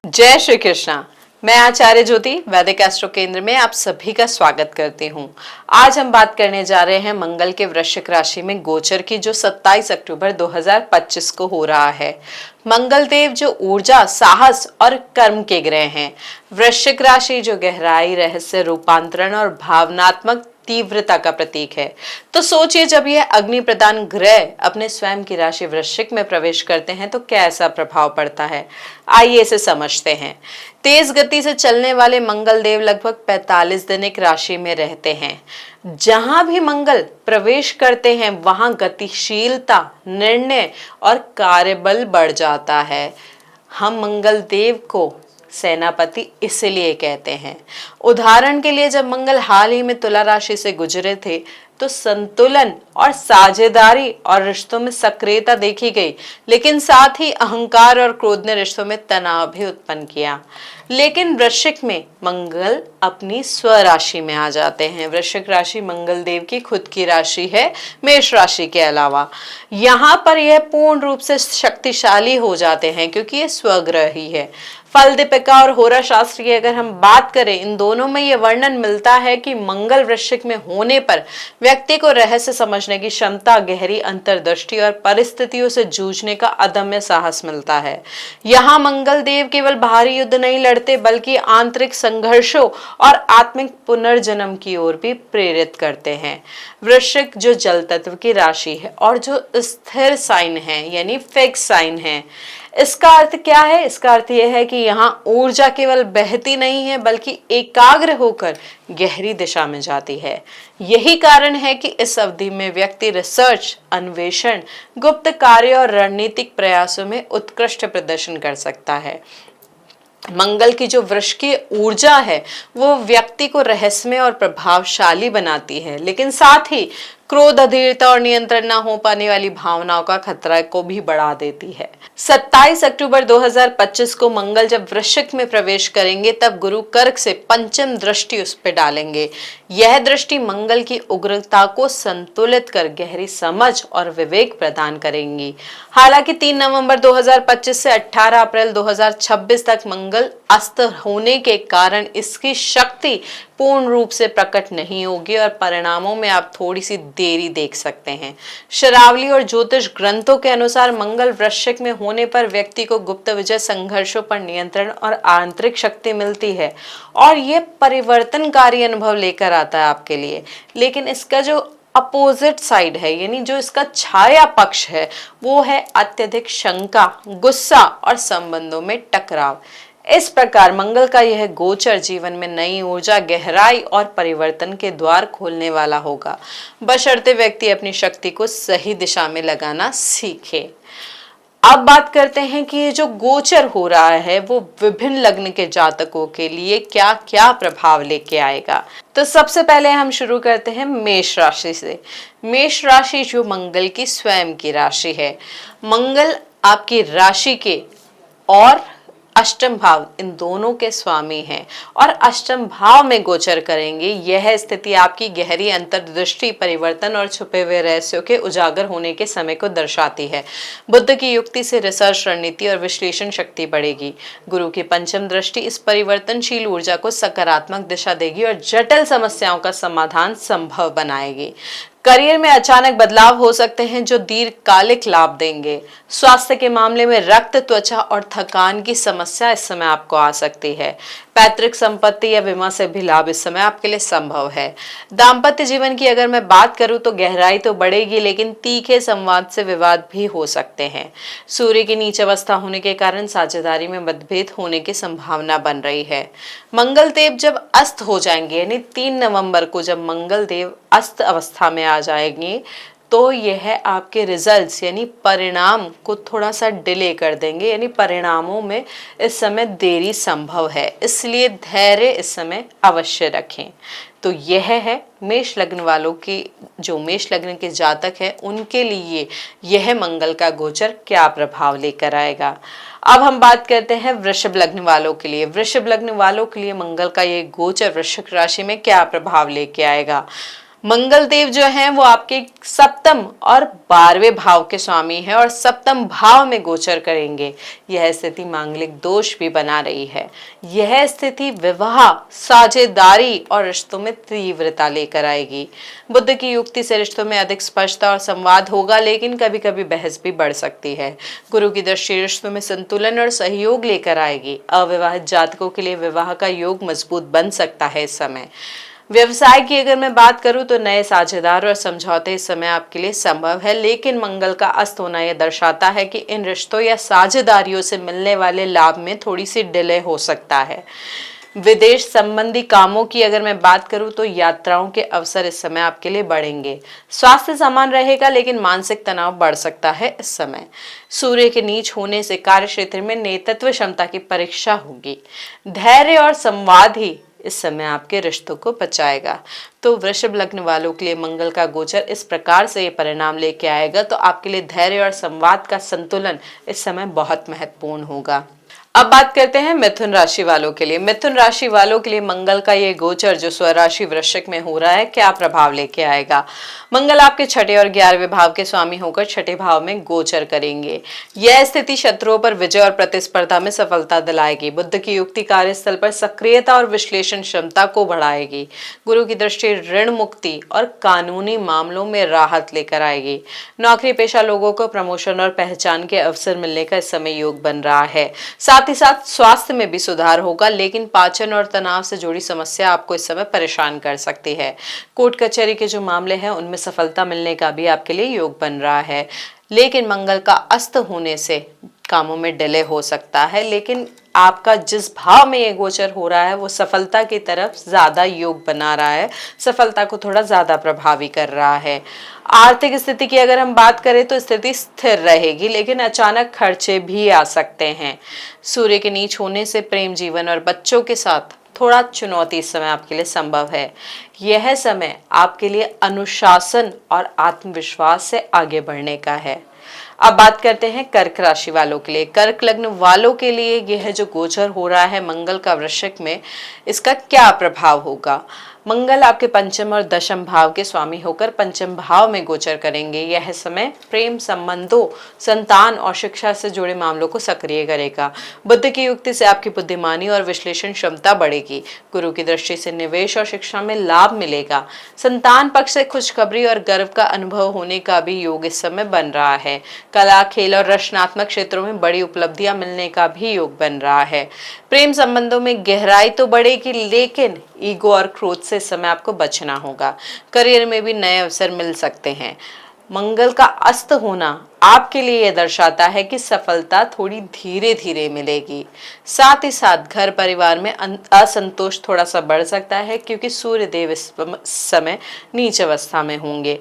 जय श्री कृष्णा। मैं आचार्य ज्योति वैदिक एस्ट्रो केंद्र में आप सभी का स्वागत करती हूँ। आज हम बात करने जा रहे हैं मंगल के वृश्चिक राशि में गोचर की, जो 27 अक्टूबर 2025 को हो रहा है। मंगल देव जो ऊर्जा, साहस और कर्म के ग्रह हैं। वृश्चिक राशि जो गहराई, रहस्य, रूपांतरण और भावनात्मक तीव्रता का प्रतीक है। तो सोचिए, जब यह अग्नि प्रदान ग्रह अपने स्वयं की राशि वृश्चिक में प्रवेश करते हैं तो कैसा प्रभाव पड़ता है। आइए इसे समझते हैं। तेज गति से चलने वाले मंगल देव लगभग 45 दिन एक राशि में रहते हैं। जहां भी मंगल प्रवेश करते हैं वहां गतिशीलता, निर्णय और कार्यबल बढ़ जाता है। हम मंगल देव को सेनापति इसलिए कहते हैं। उदाहरण के लिए, जब मंगल हाल ही में तुला राशि से गुजरे थे तो संतुलन और साझेदारी और रिश्तों में सक्रियता देखी गई, लेकिन साथ ही अहंकार और क्रोध ने रिश्तों में तनाव भी उत्पन्न किया। लेकिन वृश्चिक में मंगल अपनी स्वराशि में आ जाते हैं। वृश्चिक राशि मंगल देव की खुद की राशि है, मेष राशि के अलावा। यहाँ पर यह पूर्ण रूप से शक्तिशाली हो जाते हैं क्योंकि ये स्वग्रह ही है। फल दीपिका और होरा शास्त्र की अगर हम बात करें, इन दोनों में यह वर्णन मिलता है कि मंगल वृश्चिक में होने पर व्यक्ति को रहस्य समझने की क्षमता, गहरी अंतर्दृष्टि और परिस्थितियों से जूझने का अदम्य साहस मिलता है। यहाँ मंगल देव केवल बाहरी युद्ध नहीं लड़ते बल्कि आंतरिक संघर्षों और आत्मिक पुनर्जन्म की ओर भी प्रेरित करते हैं। वृश्चिक जो जल तत्व की राशि है और जो स्थिर साइन है यानी फिक्स साइन है। इसका अर्थ क्या है? इसका अर्थ यह है कि यहाँ ऊर्जा केवल बहती नहीं है बल्कि एकाग्र होकर गहरी दिशा में जाती है। यही कारण है कि इस अवधि में व्यक्ति रिसर्च, अन्वेषण, गुप्त कार्य और रणनीतिक प्रयासों में उत्कृष्ट प्रदर्शन कर सकता है। मंगल की जो वृश्चिकीय ऊर्जा है वो व्यक्ति को रहस्यमय और प्रभावशाली बनाती है, लेकिन साथ ही क्रोध, अधीरता और नियंत्रण न हो पाने वाली भावनाओं का खतरा को भी बढ़ा देती है। 27 अक्टूबर 2025 को मंगल जब वृश्चिक में प्रवेश करेंगे तब गुरु कर्क से पंचम दृष्टि उस पर डालेंगे। यह दृष्टि मंगल की उग्रता को संतुलित कर गहरी समझ और विवेक प्रदान करेंगी। हालांकि 3 नवंबर 2025 से 18 अप्रैल 2026 तक मंगल अस्त होने के कारण इसकी शक्ति पूर्ण रूप से प्रकट नहीं होगी और परिणामों में आप थोड़ी सी देरी देख सकते हैं। शरावली और ज्योतिष ग्रंथों के अनुसार मंगल वृश्चिक में होने पर व्यक्ति को गुप्त विजय, संघर्षों पर नियंत्रण और आंतरिक शक्ति मिलती है और यह परिवर्तनकारी अनुभव लेकर आता है आपके लिए। लेकिन इसका जो अपोजिट साइड है यानी जो इसका छाया पक्ष है वो है अत्यधिक शंका, गुस्सा और संबंधों में टकराव। इस प्रकार मंगल का यह गोचर जीवन में नई ऊर्जा, गहराई और परिवर्तन के द्वार खोलने वाला होगा, बशर्ते व्यक्ति अपनी शक्ति को सही दिशा में लगाना सीखे। अब बात करते हैं कि ये जो गोचर हो रहा है वो विभिन्न लग्न के जातकों के लिए क्या क्या प्रभाव लेके आएगा। तो सबसे पहले हम शुरू करते हैं मेष राशि से। मेष राशि जो मंगल की स्वयं की राशि है। मंगल आपकी राशि के और अष्टम भाव, इन दोनों के स्वामी हैं और अष्टम भाव में गोचर करेंगे। यह स्थिति आपकी गहरी अंतर्दृष्टि, परिवर्तन और छुपे हुए रहस्यों के उजागर होने के समय को दर्शाती है। बुद्ध की युक्ति से रिसर्च, रणनीति और विश्लेषण शक्ति बढ़ेगी। गुरु की पंचम दृष्टि इस परिवर्तनशील ऊर्जा को सकारात्मक दिशा देगी और जटिल समस्याओं का समाधान संभव बनाएगी। करियर में अचानक बदलाव हो सकते हैं जो दीर्घकालिक लाभ देंगे। स्वास्थ्य के मामले में रक्त, त्वचा और थकान की समस्या इस समय आपको आ सकती है। पैतृक संपत्ति या बीमा से भी लाभ इस समय आपके लिए संभव है। दाम्पत्य जीवन की अगर मैं बात करूं तो गहराई तो बढ़ेगी, लेकिन तीखे संवाद से विवाद भी हो सकते हैं। सूर्य की नीच अवस्था होने के कारण साझेदारी में मतभेद होने की संभावना बन रही है। मंगल देव जब अस्त हो जाएंगे यानी 3 नवंबर को जब मंगल देव अस्त अवस्था में आ जाएंगे तो यह आपके रिजल्ट्स यानी परिणाम को थोड़ा सा डिले कर देंगे, यानी परिणामों में इस समय देरी संभव है, इसलिए धैर्य इस समय अवश्य रखें। तो यह है मेष लग्न वालों की, जो मेष लग्न के जातक है उनके लिए यह मंगल का गोचर क्या प्रभाव लेकर आएगा। अब हम बात करते हैं वृषभ लग्न वालों के लिए। वृषभ लग्न वालों के लिए मंगल का ये गोचर वृश्चिक राशि में क्या प्रभाव लेके आएगा। मंगल देव जो हैं वो आपके सप्तम और 12वें भाव के स्वामी हैं और सप्तम भाव में गोचर करेंगे। यह स्थिति मांगलिक दोष भी बना रही है। यह स्थिति विवाह, साझेदारी और रिश्तों में तीव्रता लेकर आएगी। बुध की युक्ति से रिश्तों में अधिक स्पष्टता और संवाद होगा, लेकिन कभी कभी बहस भी बढ़ सकती है। गुरु की दृष्टि रिश्तों में संतुलन और सहयोग लेकर आएगी। अविवाहित जातकों के लिए विवाह का योग मजबूत बन सकता है इस समय। व्यवसाय की अगर मैं बात करूं तो नए साझेदार और समझौते इस समय आपके लिए संभव है, लेकिन मंगल का अस्त होना यह दर्शाता है कि इन रिश्तों या साझेदारियों से मिलने वाले लाभ में थोड़ी सी डिले हो सकता है। विदेश संबंधी कामों की अगर मैं बात करूं तो यात्राओं के अवसर इस समय आपके लिए बढ़ेंगे। स्वास्थ्य समान रहेगा, लेकिन मानसिक तनाव बढ़ सकता है इस समय। सूर्य के नीच होने से कार्य क्षेत्र में नेतृत्व क्षमता की परीक्षा होगी। धैर्य और संवाद ही इस समय आपके रिश्तों को बचाएगा। तो वृषभ लग्न वालों के लिए मंगल का गोचर इस प्रकार से ये परिणाम लेके आएगा, तो आपके लिए धैर्य और संवाद का संतुलन इस समय बहुत महत्वपूर्ण होगा। अब बात करते हैं मिथुन राशि वालों के लिए। मिथुन राशि वालों के लिए मंगल का ये गोचर जो स्वराशि वृश्चिक में हो रहा है, क्या प्रभाव लेके आएगा। मंगल आपके छठे और 11वें भाव के स्वामी होकर छठे भाव में गोचर करेंगे। यह स्थिति शत्रुओं पर विजय और प्रतिस्पर्धा में सफलता दिलाएगी। बुध की युक्ति कार्यस्थल पर सक्रियता और विश्लेषण क्षमता को बढ़ाएगी। गुरु की दृष्टि ऋण मुक्ति और कानूनी मामलों में राहत लेकर आएगी। नौकरी पेशा लोगों को प्रमोशन और पहचान के अवसर मिलने का इस समय योग बन रहा है। साथ ही साथ स्वास्थ्य में भी सुधार होगा, लेकिन पाचन और तनाव से जुड़ी समस्या आपको इस समय परेशान कर सकती है। कोर्ट कचहरी के जो मामले हैं उनमें सफलता मिलने का भी आपके लिए योग बन रहा है, लेकिन मंगल का अस्त होने से कामों में डिले हो सकता है। लेकिन आपका जिस भाव में ये गोचर हो रहा है वो सफलता की तरफ ज्यादा योग बना रहा है, सफलता को थोड़ा ज्यादा प्रभावी कर रहा है। आर्थिक स्थिति की अगर हम बात करें तो स्थिति स्थिर रहेगी, लेकिन अचानक खर्चे भी आ सकते हैं। सूर्य के नीच होने से प्रेम जीवन और बच्चों के साथ थोड़ा चुनौती इस समय आपके लिए संभव है। यह समय आपके लिए अनुशासन और आत्मविश्वास से आगे बढ़ने का है। अब बात करते हैं कर्क राशि वालों के लिए। कर्क लग्न वालों के लिए यह जो गोचर हो रहा है मंगल का वृश्चिक में, इसका क्या प्रभाव होगा। मंगल आपके पंचम और दशम भाव के स्वामी होकर पंचम भाव में गोचर करेंगे। यह समय प्रेम संबंधों, संतान और शिक्षा से जुड़े मामलों को सक्रिय करेगा। बुद्ध की युक्ति से आपकी बुद्धिमानी और विश्लेषण क्षमता बढ़ेगी। गुरु की दृष्टि से निवेश और शिक्षा में लाभ मिलेगा। संतान पक्ष से खुशखबरी और गर्व का अनुभव होने का भी योग इस समय बन रहा है। कला, खेल और रचनात्मक क्षेत्रों में बड़ी उपलब्धियां मिलने का भी योग बन रहा है। प्रेम संबंधों में गहराई तो बढ़ेगी, लेकिन ईगो और क्रोध से इस समय आपको बचना होगा। करियर में भी नए अवसर मिल सकते हैं। मंगल का अस्त होना आपके लिए यह दर्शाता है कि सफलता थोड़ी धीरे धीरे मिलेगी। साथ ही साथ घर परिवार में असंतोष थोड़ा सा बढ़ सकता है, क्योंकि सूर्य देव इस समय नीच अवस्था में होंगे।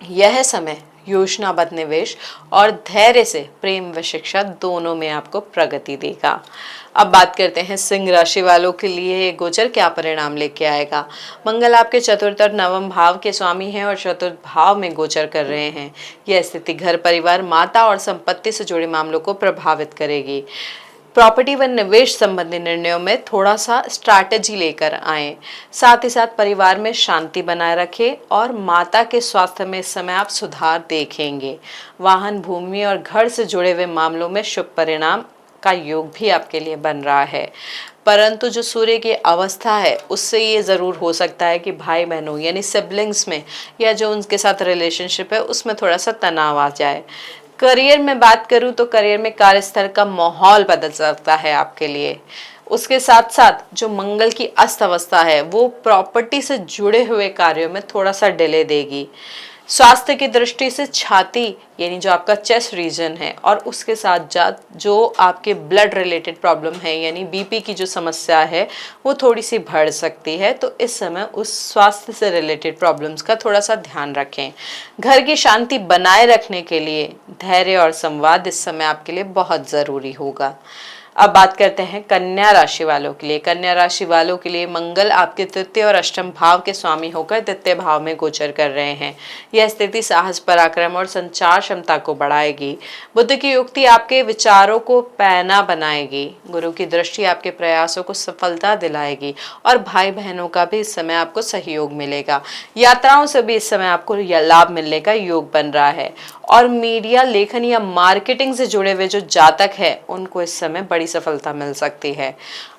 यह समय योजनाबद्ध निवेश और धैर्य से प्रेम व शिक्षा दोनों में आपको प्रगति देगा। अब बात करते हैं सिंह राशि वालों के लिए ये गोचर क्या परिणाम लेके आएगा। मंगल आपके चतुर्थ और नवम भाव के स्वामी हैं और चतुर्थ भाव में गोचर कर रहे हैं। यह स्थिति घर परिवार, माता और संपत्ति से जुड़े मामलों को प्रभावित करेगी। प्रॉपर्टी व निवेश संबंधी निर्णयों में थोड़ा सा स्ट्रैटेजी लेकर आए। साथ ही साथ परिवार में शांति बनाए रखें और माता के स्वास्थ्य में इस समय आप सुधार देखेंगे। वाहन, भूमि और घर से जुड़े हुए मामलों में शुभ परिणाम का योग भी आपके लिए बन रहा है। परंतु जो सूर्य की अवस्था है उससे ये ज़रूर हो सकता है कि भाई बहनों यानी सिबलिंग्स में या जो उनके साथ रिलेशनशिप है उसमें थोड़ा सा तनाव आ जाए। करियर में बात करूं तो करियर में कार्यस्थल का माहौल बदल सकता है आपके लिए। उसके साथ साथ जो मंगल की अस्त अवस्था है वो प्रॉपर्टी से जुड़े हुए कार्यों में थोड़ा सा डिले देगी। स्वास्थ्य की दृष्टि से छाती यानी जो आपका चेस्ट रीजन है और उसके साथ जो आपके ब्लड रिलेटेड प्रॉब्लम है यानी बीपी की जो समस्या है वो थोड़ी सी बढ़ सकती है। तो इस समय उस स्वास्थ्य से रिलेटेड प्रॉब्लम्स का थोड़ा सा ध्यान रखें। घर की शांति बनाए रखने के लिए धैर्य और संवाद इस समय आपके लिए बहुत ज़रूरी होगा। अब बात करते हैं कन्या राशि वालों के लिए। कन्या राशि वालों के लिए मंगल आपके तृतीय और अष्टम भाव के स्वामी होकर द्वितीय भाव में गोचर कर रहे हैं। यह स्थिति साहस, पराक्रम और संचार क्षमता को बढ़ाएगी। बुध की युक्ति आपके विचारों को पैना बनाएगी। गुरु की दृष्टि आपके प्रयासों को सफलता दिलाएगी और भाई बहनों का भी इस समय आपको सहयोग मिलेगा। यात्राओं से भी इस समय आपको लाभ मिलने का योग बन रहा है। और मीडिया, लेखन या मार्केटिंग से जुड़े हुए जो जातक है उनको इस समय बड़ी सफलता मिल सकती है।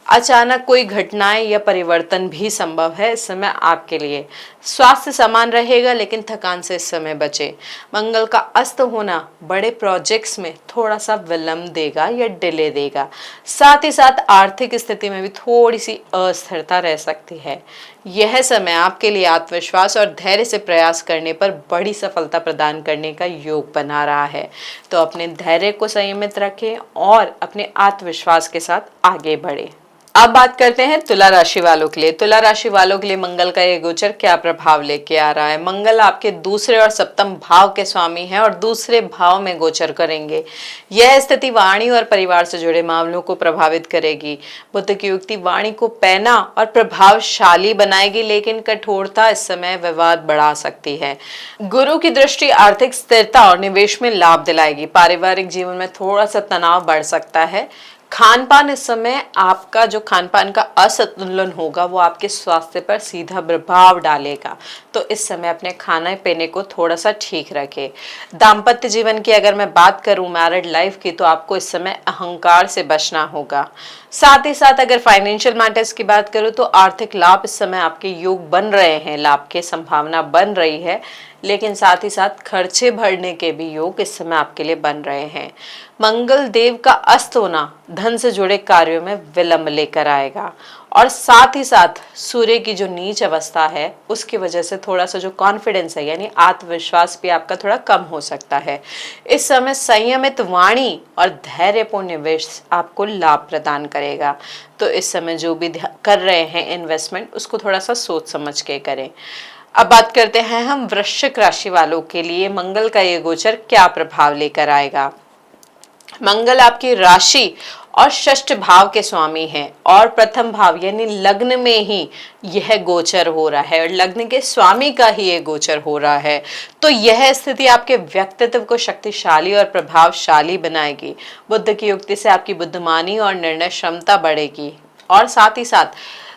अचानक कोई घटनाएं या परिवर्तन भी संभव है इस समय आपके लिए। स्वास्थ्य समान रहेगा लेकिन थकान से इस समय बचे। मंगल का अस्त होना बड़े प्रोजेक्ट्स में थोड़ा सा विलंब देगा या डिले देगा। साथ ही साथ आर्थिक स्थिति में भी थोड़ी सी अस्थिरता रह सकती है। यह समय आपके लिए आत्मविश्वास और धैर्य से प्रयास करने पर बड़ी सफलता प्रदान करने का योग बना रहा है। तो अपने धैर्य को संयमित रखें और अपने आत्मविश्वास के साथ आगे बढ़े। अब बात करते हैं तुला राशि वालों के लिए। तुला राशि वालों के लिए मंगल का ये गोचर क्या प्रभाव लेके आ रहा है। मंगल आपके दूसरे और सप्तम भाव के स्वामी हैं और दूसरे भाव में गोचर करेंगे। यह स्थिति वाणी और परिवार से जुड़े मामलों को प्रभावित करेगी। बुध की युक्ति वाणी को पैना और प्रभावशाली बनाएगी, लेकिन कठोरता इस समय विवाद बढ़ा सकती है। गुरु की दृष्टि आर्थिक स्थिरता और निवेश में लाभ दिलाएगी। पारिवारिक जीवन में थोड़ा सा तनाव बढ़ सकता है। खान पान, इस समय आपका जो खान पान का असंतुलन होगा वो आपके स्वास्थ्य पर सीधा प्रभाव डालेगा। तो इस समय अपने खाने पीने को थोड़ा सा ठीक रखें। दाम्पत्य जीवन की अगर मैं बात करूं, मैरिड लाइफ की, तो आपको इस समय अहंकार से बचना होगा। साथ ही साथ अगर फाइनेंशियल मैटर्स की बात करूं तो आर्थिक लाभ इस समय आपके योग बन रहे हैं, लाभ की संभावना बन रही है, लेकिन साथ ही साथ खर्चे भरने के भी योग इस समय आपके लिए बन रहे हैं। मंगल देव का अस्त होना धन से जुड़े कार्यों में विलंब लेकर आएगा और साथ ही साथ सूर्य की जो नीच अवस्था है उसकी वजह से थोड़ा सा जो कॉन्फिडेंस है यानी आत्मविश्वास भी आपका थोड़ा कम हो सकता है। इस समय संयमित वाणी और धैर्यपूर्ण निवेश आपको लाभ प्रदान करेगा। तो इस समय जो भी कर रहे हैं इन्वेस्टमेंट, उसको थोड़ा सा सोच समझ के करें। अब बात करते हैं हम वृश्चिक राशि वालों के लिए मंगल का ये गोचर क्या प्रभाव लेकर आएगा। मंगल आपकी राशि और षष्ठ भाव के स्वामी हैं और प्रथम भाव यानी लग्न में ही यह गोचर हो रहा है और लग्न के स्वामी का ही यह गोचर हो रहा है। तो यह स्थिति आपके व्यक्तित्व को शक्तिशाली और प्रभावशाली बनाएगी। बुध की युक्ति से आपकी बुद्धिमानी और निर्णय क्षमता बढ़ेगी और साथ ही साथ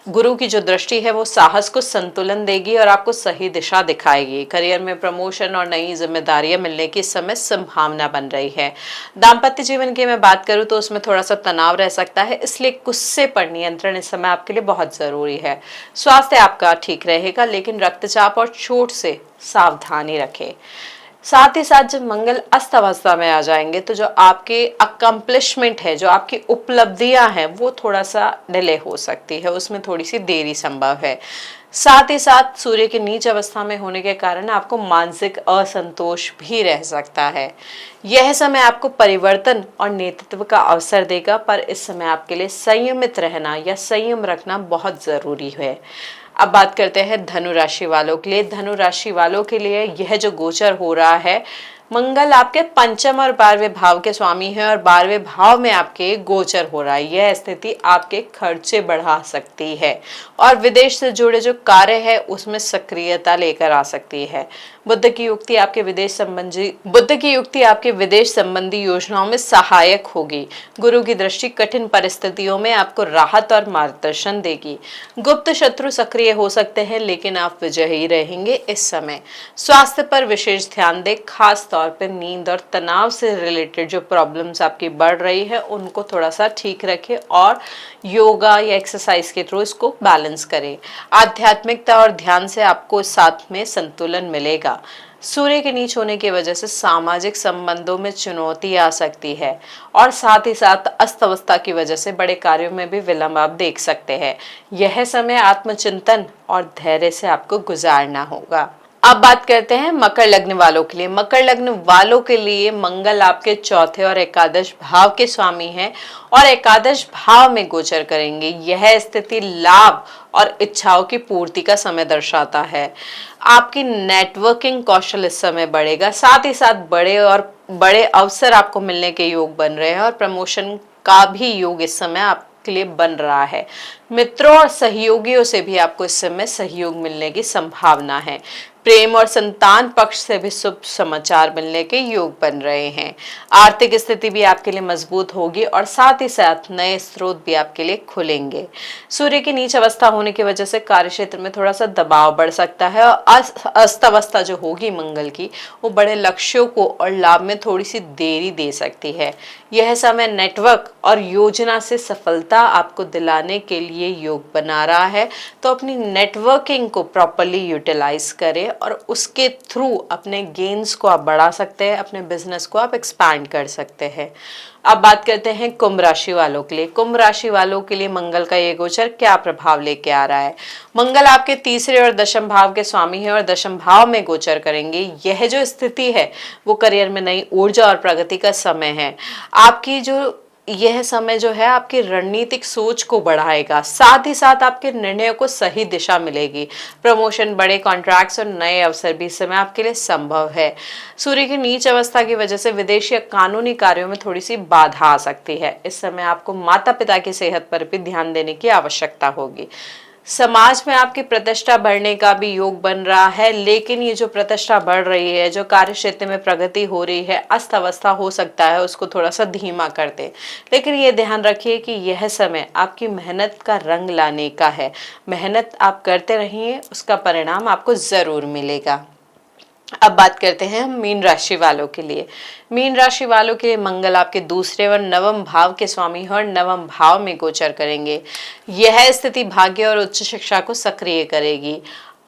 गुरु की जो दृष्टि है वो साहस को संतुलन देगी और आपको सही दिशा दिखाएगी। करियर में प्रमोशन और नई जिम्मेदारियां मिलने की इस समय संभावना बन रही है। दाम्पत्य जीवन की मैं बात करूं तो उसमें थोड़ा सा तनाव रह सकता है, इसलिए गुस्से पर नियंत्रण इस समय आपके लिए बहुत जरूरी है। स्वास्थ्य आपका ठीक रहेगा, लेकिन रक्तचाप और चोट से सावधानी रखें। साथ ही साथ जब मंगल अस्त अवस्था में आ जाएंगे तो जो आपके अकम्प्लिशमेंट है, जो आपकी उपलब्धियां हैं, वो थोड़ा सा डिले हो सकती है, उसमें थोड़ी सी देरी संभव है। साथ ही साथ सूर्य की नीच अवस्था में होने के कारण आपको मानसिक असंतोष भी रह सकता है। यह समय आपको परिवर्तन और नेतृत्व का अवसर देगा, पर इस समय आपके लिए संयमित रहना या संयम रखना बहुत जरूरी है। अब बात करते हैं धनु राशि वालों के लिए। धनु राशि वालों के लिए यह जो गोचर हो रहा है, मंगल आपके पंचम और 12वें भाव के स्वामी हैं और 12वें भाव में आपके गोचर हो रहा है। यह स्थिति आपके खर्चे बढ़ा सकती है और विदेश से जुड़े जो कार्य है उसमें सक्रियता लेकर आ सकती है। बुध की युक्ति आपके विदेश संबंधी योजनाओं में सहायक होगी। गुरु की दृष्टि कठिन परिस्थितियों में आपको राहत और मार्गदर्शन देगी। गुप्त शत्रु सक्रिय हो सकते हैं, लेकिन आप विजयी रहेंगे इस समय। स्वास्थ्य पर विशेष ध्यान दें, खास तौर पर नींद और तनाव से रिलेटेड जो प्रॉब्लम्स आपकी बढ़ रही है उनको थोड़ा सा ठीक रखें और योगा या एक्सरसाइज के थ्रू इसको बैलेंस करें। आध्यात्मिकता और ध्यान से आपको साथ में संतुलन मिलेगा। सूर्य के नीच होने की वजह से सामाजिक संबंधों में चुनौती आ सकती है और साथ ही साथ अस्त अवस्था की वजह से बड़े कार्यों में भी विलंब आप देख सकते हैं। यह समय आत्मचिंतन और धैर्य से आपको गुजारना होगा। अब बात करते हैं मकर लग्न वालों के लिए। मकर लग्न वालों के लिए मंगल आपके चौथे और एकादश भाव के स्वामी हैं और एकादश भाव में गोचर करेंगे। यह स्थिति लाभ और इच्छाओं की पूर्ति का समय दर्शाता है। आपकी नेटवर्किंग कौशल इस समय बढ़ेगा। साथ ही साथ बड़े अवसर आपको मिलने के योग बन रहे हैं और प्रमोशन का भी योग इस समय आपके लिए बन रहा है। मित्रों और सहयोगियों से भी आपको इस समय सहयोग मिलने की संभावना है। प्रेम और संतान पक्ष से भी शुभ समाचार मिलने के योग बन रहे हैं। आर्थिक स्थिति भी आपके लिए मजबूत होगी और साथ ही साथ नए स्रोत भी आपके लिए खुलेंगे। सूर्य की नीच अवस्था होने की वजह से कार्य क्षेत्र में थोड़ा सा दबाव बढ़ सकता है और अस्त अवस्था जो होगी मंगल की, वो बड़े लक्ष्यों को और लाभ में थोड़ी सी देरी दे सकती है। यह समय नेटवर्क और योजना से सफलता आपको दिलाने के लिए योग बना रहा है, तो अपनी नेटवर्किंग को प्रॉपरली यूटिलाइज करें और उसके थ्रू अपने गेन्स को आप बढ़ा सकते हैं, अपने बिजनेस को आप एक्सपैंड कर सकते हैं। अब बात करते हैं कुंभ राशि वालों के लिए। कुंभ राशि वालों के लिए मंगल का ये गोचर क्या प्रभाव लेके आ रहा है। मंगल आपके तीसरे और दशम भाव के स्वामी है और दशम भाव में गोचर करेंगे। यह जो स्थिति है वो करियर में नई ऊर्जा और प्रगति का समय है। आपकी जो यह समय जो है आपकी रणनीतिक सोच को बढ़ाएगा, साथ ही साथ आपके निर्णयों को सही दिशा मिलेगी। प्रमोशन, बड़े कॉन्ट्रैक्ट्स और नए अवसर भी इस समय आपके लिए संभव है। सूर्य की नीच अवस्था की वजह से विदेशी या कानूनी कार्यों में थोड़ी सी बाधा आ सकती है। इस समय आपको माता पिता की सेहत पर भी ध्यान देने की आवश्यकता होगी। समाज में आपकी प्रतिष्ठा बढ़ने का भी योग बन रहा है, लेकिन ये जो प्रतिष्ठा बढ़ रही है, जो कार्य क्षेत्र में प्रगति हो रही है, अस्त अवस्था हो सकता है उसको थोड़ा सा धीमा कर दे। लेकिन ये ध्यान रखिए कि यह समय आपकी मेहनत का रंग लाने का है। मेहनत आप करते रहिए, उसका परिणाम आपको जरूर मिलेगा। अब बात करते हैं हम मीन राशि वालों के लिए। मीन राशि वालों के लिए मंगल आपके दूसरे और नवम भाव के स्वामी है और नवम भाव में गोचर करेंगे। यह स्थिति भाग्य और उच्च शिक्षा को सक्रिय करेगी।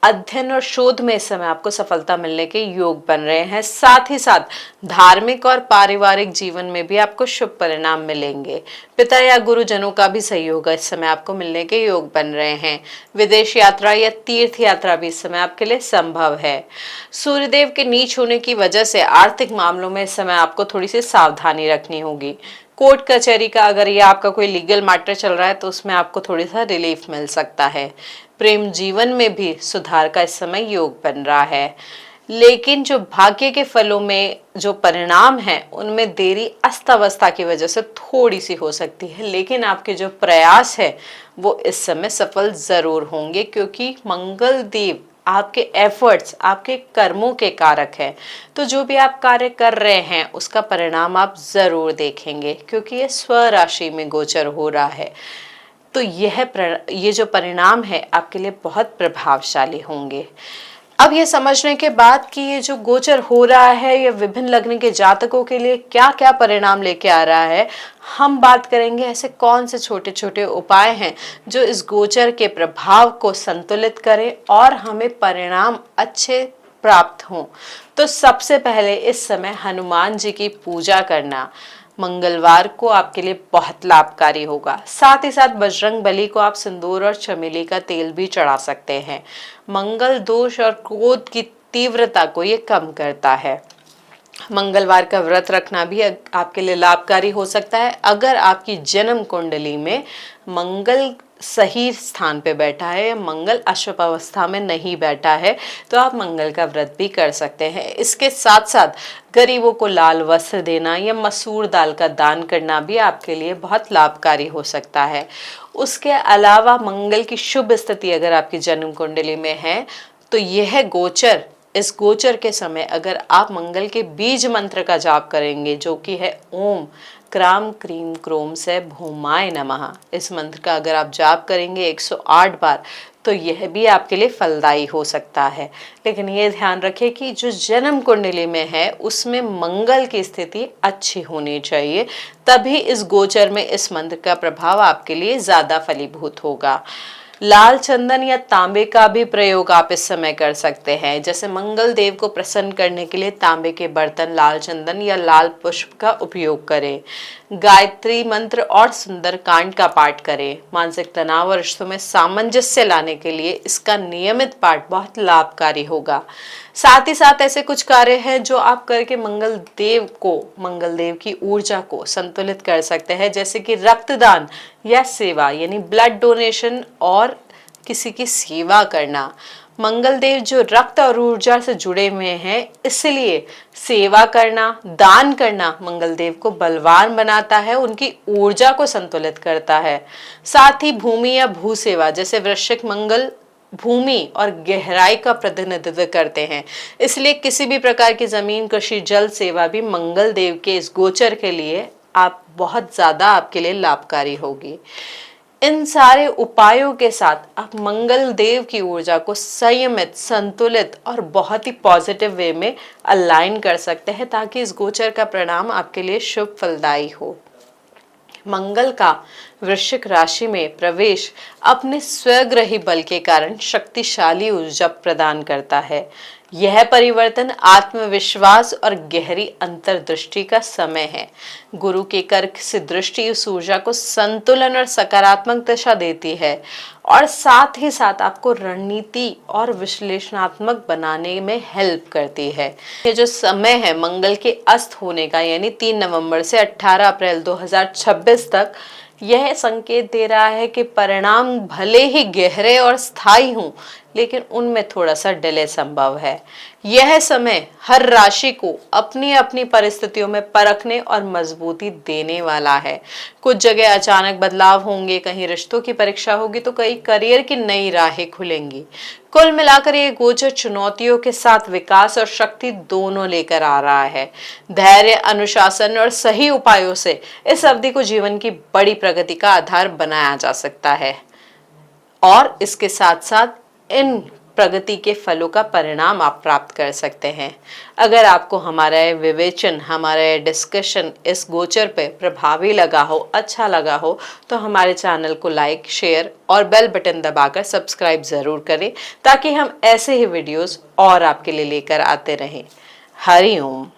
अध्ययन और शोध में इस समय आपको सफलता मिलने के योग बन रहे हैं। साथ ही साथ धार्मिक और पारिवारिक जीवन में भी आपको शुभ परिणाम मिलेंगे। पिता या गुरुजनों का भी सहयोग इस समय आपको मिलने के योग बन रहे हैं। विदेश यात्रा या तीर्थ यात्रा भी इस समय आपके लिए संभव है। सूर्यदेव के नीच होने की वजह से आर्थिक मामलों में इस समय आपको थोड़ी सी सावधानी रखनी होगी। कोर्ट कचहरी का अगर ये आपका कोई लीगल मैटर चल रहा है तो उसमें आपको थोड़ी सा रिलीफ मिल सकता है। प्रेम जीवन में भी सुधार का इस समय योग बन रहा है, लेकिन जो भाग्य के फलों में जो परिणाम है उनमें देरी अस्त अवस्था की वजह से थोड़ी सी हो सकती है, लेकिन आपके जो प्रयास है वो इस समय सफल जरूर होंगे, क्योंकि मंगल देव आपके एफर्ट्स, आपके कर्मों के कारक है। तो जो भी आप कार्य कर रहे हैं उसका परिणाम आप जरूर देखेंगे, क्योंकि ये स्व राशि में गोचर हो रहा है। तो ये जो परिणाम है आपके लिए बहुत प्रभावशाली होंगे। अब ये समझने के बाद कि ये जो गोचर हो रहा है ये विभिन्न लग्न के जातकों के लिए क्या क्या परिणाम लेके आ रहा है, हम बात करेंगे ऐसे कौन से छोटे छोटे उपाय हैं जो इस गोचर के प्रभाव को संतुलित करें और हमें परिणाम अच्छे प्राप्त हों। तो सबसे पहले इस समय हनुमान जी की पूजा करना मंगलवार को आपके लिए बहुत लाभकारी होगा। साथ ही साथ बजरंग बली को आप सिंदूर और चमेली का तेल भी चढ़ा सकते हैं। मंगल दोष और क्रोध की तीव्रता को ये कम करता है। मंगलवार का व्रत रखना भी आपके लिए लाभकारी हो सकता है। अगर आपकी जन्म कुंडली में मंगल सही स्थान पे बैठा है या मंगल अशुभ अवस्था में नहीं बैठा है तो आप मंगल का व्रत भी कर सकते हैं। इसके साथ साथ गरीबों को लाल वस्त्र देना या मसूर दाल का दान करना भी आपके लिए बहुत लाभकारी हो सकता है। उसके अलावा मंगल की शुभ स्थिति अगर आपकी जन्म कुंडली में है तो यह गोचर, इस गोचर के समय अगर आप मंगल के बीज मंत्र का जाप करेंगे जो कि है ओम क्राम क्रीम क्रोम से भूमाय नमः, इस मंत्र का अगर आप जाप करेंगे 108 बार तो यह भी आपके लिए फलदायी हो सकता है। लेकिन ये ध्यान रखें कि जो जन्म कुंडली में है उसमें मंगल की स्थिति अच्छी होनी चाहिए, तभी इस गोचर में इस मंत्र का प्रभाव आपके लिए ज्यादा फलीभूत होगा। लाल चंदन या तांबे का भी प्रयोग आप इस समय कर सकते हैं। जैसे मंगल देव को प्रसन्न करने के लिए तांबे के बर्तन, लाल चंदन या लाल पुष्प का उपयोग करें। गायत्री मंत्र और सुंदरकांड का पाठ करें। मानसिक तनाव और रिश्तों में सामंजस्य लाने के लिए इसका नियमित पाठ बहुत लाभकारी होगा। साथ ही साथ ऐसे कुछ कार्य हैं जो आप करके मंगल देव की ऊर्जा को संतुलित कर सकते हैं, जैसे कि रक्तदान या सेवा यानी ब्लड डोनेशन और किसी की सेवा करना। मंगल देव जो रक्त और ऊर्जा से जुड़े हुए हैं, इसलिए सेवा करना, दान करना मंगल देव को बलवान बनाता है, उनकी ऊर्जा को संतुलित करता है। साथ ही भूमि या भू सेवा, जैसे वृश्चिक मंगल भूमि और गहराई का प्रतिनिधित्व करते हैं, इसलिए किसी भी प्रकार की जमीन, कृषि, जल सेवा भी मंगल देव के इस गोचर के लिए आप बहुत ज्यादा आपके लिए लाभकारी होगी। इन सारे उपायों के साथ आप मंगल देव की ऊर्जा को संयमित, संतुलित और बहुत ही पॉजिटिव वे में अलाइन कर सकते हैं, ताकि इस गोचर का परिणाम आपके लिए शुभ फलदायी हो। मंगल का वृश्चिक राशि में प्रवेश अपने स्वग्रही बल के कारण शक्तिशाली ऊर्जा प्रदान करता है। यह परिवर्तन आत्मविश्वास और गहरी अंतर्दृष्टि का समय है। गुरु के कर्क से दृष्टि उस ऊर्जा को संतुलन और सकारात्मक दिशा देती है, और साथ ही साथ आपको रणनीति और विश्लेषणात्मक बनाने में हेल्प करती है। ये जो समय है मंगल के अस्त होने का, यानी 3 नवंबर से 18 अप्रैल 2026 तक, यह संकेत दे रहा है कि परिणाम भले ही गहरे और स्थायी हों, लेकिन उनमें थोड़ा सा डिले संभव है। यह समय हर राशि को अपनी अपनी परिस्थितियों में परखने और मजबूती देने वाला है। कुछ जगह अचानक बदलाव होंगे, कहीं रिश्तों की परीक्षा होगी, तो कहीं करियर की नई राहें खुलेंगी। कुल मिलाकर ये गोचर चुनौतियों के साथ विकास और शक्ति दोनों लेकर आ रहा है। धैर्य, अनुशासन और सही उपायों से इस अवधि को जीवन की बड़ी प्रगति का आधार बनाया जा सकता है, और इसके साथ साथ इन प्रगति के फलों का परिणाम आप प्राप्त कर सकते हैं। अगर आपको हमारा विवेचन, हमारा डिस्कशन इस गोचर पे प्रभावी लगा हो, अच्छा लगा हो, तो हमारे चैनल को लाइक, शेयर और बेल बटन दबाकर सब्सक्राइब जरूर करें, ताकि हम ऐसे ही वीडियोस और आपके लिए लेकर आते रहें। हरि ओम।